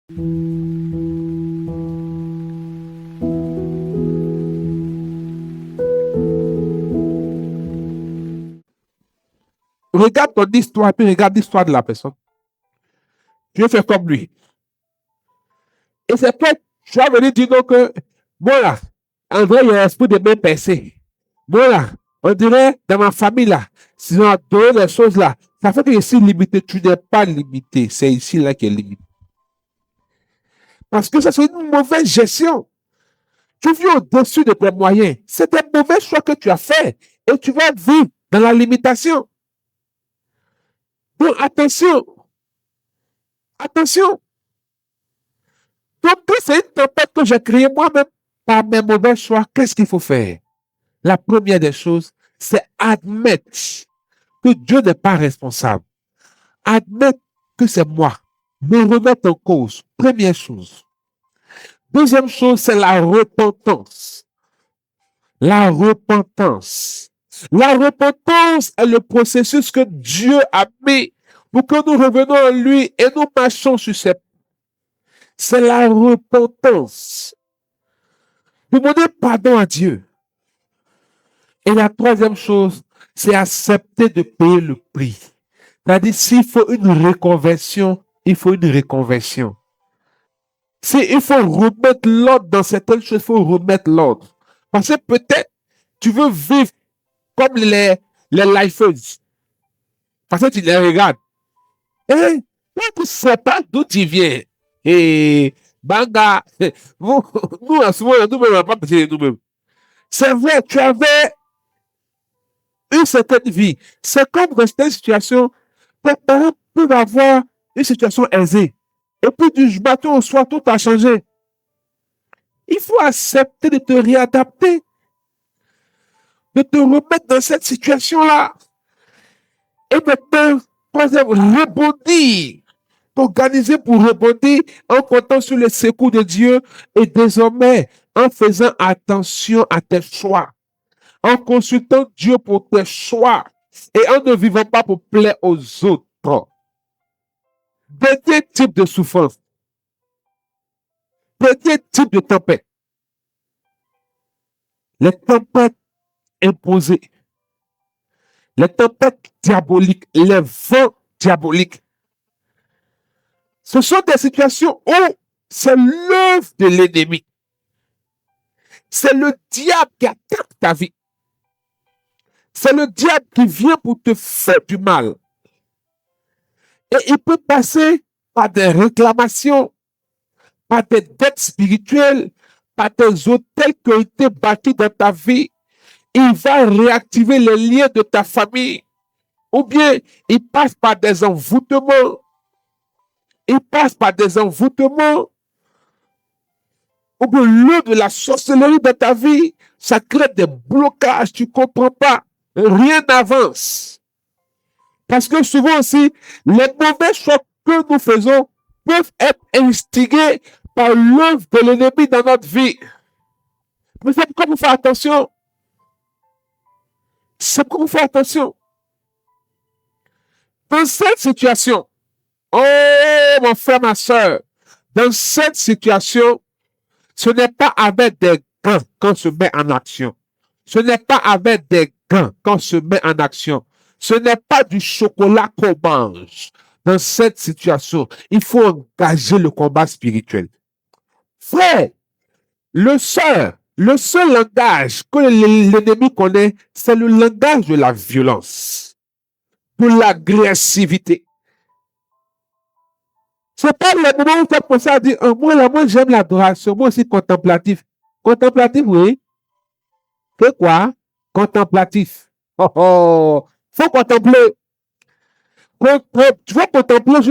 Regarde ton histoire, puis regarde l'histoire de la personne. Tu veux faire comme lui. Et c'est toi, tu vas venir dire donc que, moi là, en vrai, il y a l'esprit de main percée. Moi là, on dirait, dans ma famille là, si on a donné les choses là, ça fait que je suis limité. Tu n'es pas limité. C'est ici là qui est limité. Parce que ça, c'est une mauvaise gestion. Tu vis au-dessus de tes moyens. C'est un mauvais choix que tu as fait. Et tu vas vivre dans la limitation. Donc, attention. Attention. Donc, c'est une tempête que j'ai créée moi-même par mes mauvais choix. Qu'est-ce qu'il faut faire? La première des choses, c'est admettre que Dieu n'est pas responsable. Admettre que c'est moi. Me remettre en cause. Première chose. Deuxième chose, c'est la repentance. La repentance. La repentance est le processus que Dieu a mis pour que nous revenons à lui et nous marchons sur ses pas. C'est la repentance. Demander pardon à Dieu. Et la troisième chose, c'est accepter de payer le prix. C'est-à-dire, s'il faut une reconversion, il faut une reconversion. S'il faut remettre l'ordre dans certaines choses, il faut remettre l'ordre. Parce que peut-être, tu veux vivre comme les lifers. Parce que tu les regardes. Et tu ne sais pas d'où tu viens. Et Banga, nous, en ce moment, nous-mêmes, on n'a pas pensé de nous-mêmes. C'est vrai, tu avais une certaine vie. C'est comme dans cette situation, tes parents peuvent avoir une situation aisée. Et puis du matin au soir, tout a changé. Il faut accepter de te réadapter, de te remettre dans cette situation-là. Et maintenant, troisième, rebondir. T'organiser pour rebondir en comptant sur les secours de Dieu et désormais en faisant attention à tes choix, en consultant Dieu pour tes choix et en ne vivant pas pour plaire aux autres. Dernier type de souffrance, dernier type de tempête, les tempêtes imposées, les tempêtes diaboliques, les vents diaboliques. Ce sont des situations où c'est l'œuvre de l'ennemi. C'est le diable qui attaque ta vie. C'est le diable qui vient pour te faire du mal. Et il peut passer par des réclamations, par des dettes spirituelles, par des hôtels qui ont été bâtis dans ta vie. Il va réactiver les liens de ta famille. Ou bien, il passe par des envoûtements. Il passe par des envoûtements. Ou bien, l'œuvre de la sorcellerie dans ta vie, ça crée des blocages. Tu ne comprends pas. Rien n'avance. Parce que souvent aussi, les mauvais choix que nous faisons peuvent être instigés par l'œuvre de l'ennemi dans notre vie. Mais c'est pourquoi il faut faire attention. C'est pourquoi il faut faire attention. Dans cette situation, oh mon frère, ma soeur, dans cette situation, ce n'est pas avec des gants qu'on se met en action. Ce n'est pas avec des gants qu'on se met en action. Ce n'est pas du chocolat qu'on mange. Dans cette situation, il faut engager le combat spirituel. Frère, le seul langage que l'ennemi connaît, c'est le langage de la violence, de l'agressivité. C'est pas le moment où tu as pensé à dire, oh, moi j'aime l'adoration, moi aussi contemplatif. Contemplatif, oui. Que quoi? Contemplatif. Oh, oh. Faut contempler. Tu vas contempler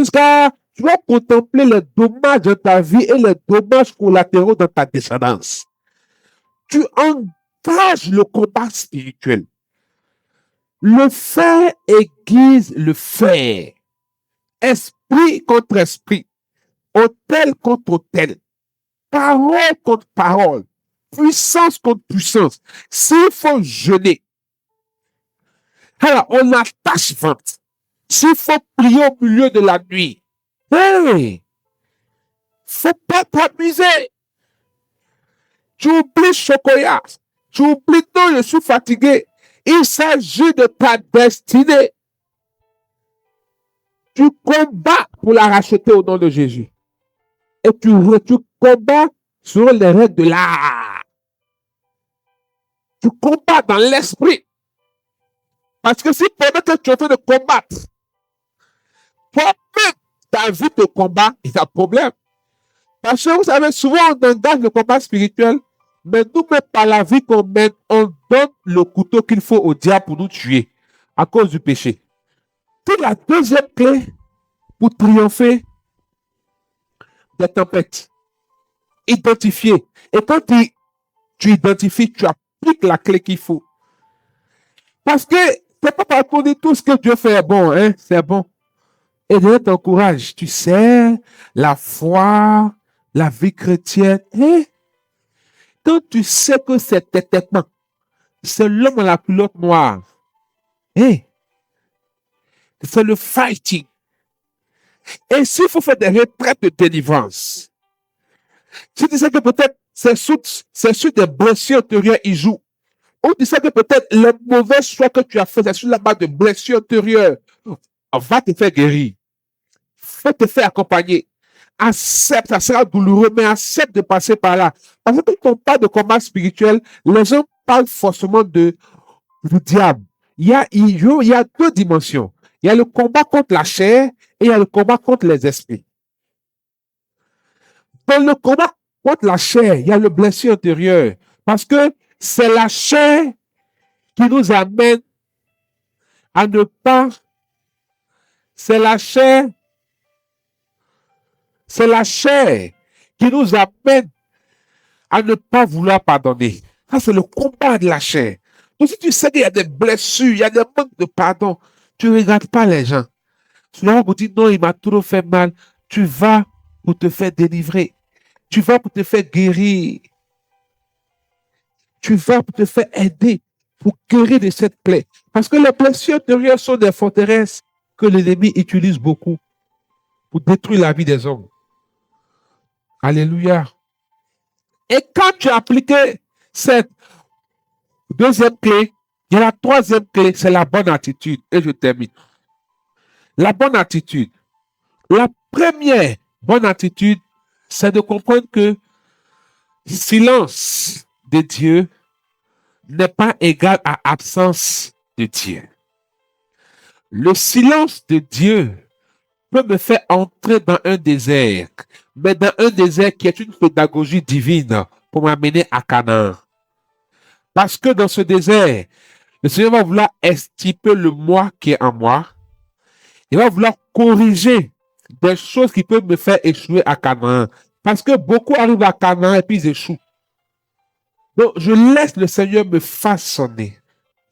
tu vas contempler les dommages de ta vie et les dommages collatéraux de ta descendance. Tu engages le combat spirituel. Le fer aiguise le fer. Esprit contre esprit. Autel contre autel. Parole contre parole. Puissance contre puissance. S'il faut jeûner, alors on attache s'il faut prier au milieu de la nuit, hey, épuisé. Tu oublies Chocoya. Tu oublies, non, je suis fatigué. Il s'agit de ta destinée. Tu combats pour la racheter au nom de Jésus. Et tu combats sur les règles de l'art. Tu combats dans l'esprit. Parce que si pendant que tu es en train de combattre, toi-même, ta vie de combat, il y a un problème. Parce que vous savez, souvent on engage le combat spirituel, mais nous-mêmes, par la vie qu'on mène, on donne le couteau qu'il faut au diable pour nous tuer à cause du péché. C'est la deuxième clé pour triompher des tempêtes. Identifier. Et quand tu identifies, tu appliques la clé qu'il faut. Parce que c'est pas parce qu'on dit tout ce que Dieu fait est bon, hein, c'est bon. Et Dieu t'encourage. Tu sais, la foi, la vie chrétienne. Hein? Quand tu sais que c'est têtement, c'est l'homme à la culotte noire. Hein? C'est le fighting. Et s'il faut faire des retraites de délivrance, si tu sais que peut-être c'est sur des blessures antérieures, il joue. Ou tu sais que peut-être le mauvais choix que tu as fait, c'est sur la base de blessures antérieures, va te faire guérir. Faut te faire accompagner. Accepte, ça sera douloureux, mais accepte de passer par là. Parce que quand on parle de combat spirituel, les gens parlent forcément du diable. Il y a deux dimensions. Il y a le combat contre la chair et il y a le combat contre les esprits. Dans le combat contre la chair, il y a le blessure intérieure. Parce que c'est la chair qui nous amène à ne pas... C'est la chair qui nous amène à ne pas vouloir pardonner. Ça, c'est le combat de la chair. Donc, si tu sais qu'il y a des blessures, il y a des manques de pardon, tu ne regardes pas les gens. Tu vas pour dire, non, il m'a trop fait mal. Tu vas pour te faire délivrer. Tu vas pour te faire guérir. Tu vas pour te faire aider, pour guérir de cette plaie. Parce que les blessures intérieures sont des forteresses que l'ennemi utilise beaucoup pour détruire la vie des hommes. Alléluia. Et quand tu as appliqué cette deuxième clé, il y a la troisième clé, c'est la bonne attitude. Et je termine. La bonne attitude. La première bonne attitude, c'est de comprendre que silence de Dieu n'est pas égal à absence de Dieu. Le silence de Dieu peut me faire entrer dans un désert, mais dans un désert qui est une pédagogie divine pour m'amener à Canaan. Parce que dans ce désert, le Seigneur va vouloir extirper le moi qui est en moi. Il va vouloir corriger des choses qui peuvent me faire échouer à Canaan. Parce que beaucoup arrivent à Canaan et puis ils échouent. Donc, je laisse le Seigneur me façonner.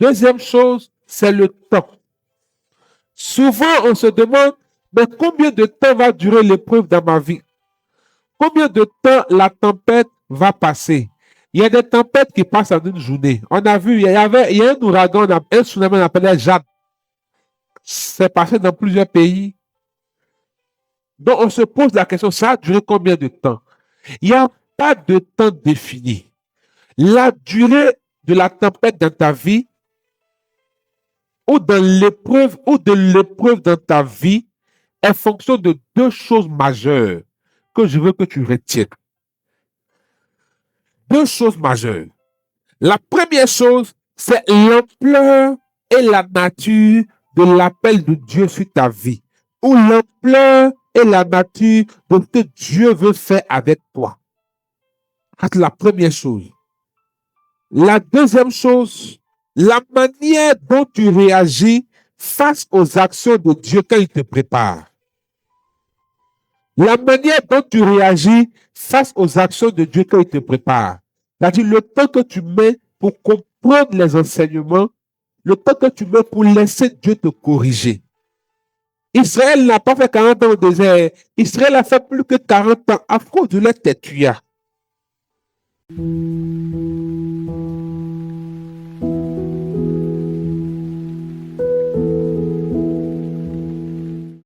Deuxième chose, c'est le temps. Souvent, on se demande, mais combien de temps va durer l'épreuve dans ma vie? Combien de temps la tempête va passer? Il y a des tempêtes qui passent en une journée. On a vu, il y a un ouragan, un tsunami, on appelait Jade. C'est passé dans plusieurs pays. Donc, on se pose la question, ça a duré combien de temps? Il n'y a pas de temps défini. La durée de la tempête dans ta vie ou dans l'épreuve ou de l'épreuve dans ta vie est fonction de deux choses majeures que je veux que tu retiennes. Deux choses majeures. La première chose, c'est l'ampleur et la nature de l'appel de Dieu sur ta vie. Ou l'ampleur et la nature de ce que Dieu veut faire avec toi. C'est la première chose. La deuxième chose, la manière dont tu réagis face aux actions de Dieu quand il te prépare. La manière dont tu réagis face aux actions de Dieu quand il te prépare. C'est-à-dire le temps que tu mets pour comprendre les enseignements, le temps que tu mets pour laisser Dieu te corriger. Israël n'a pas fait 40 ans au désert. Israël a fait plus que 40 ans à cause de leur têtuya.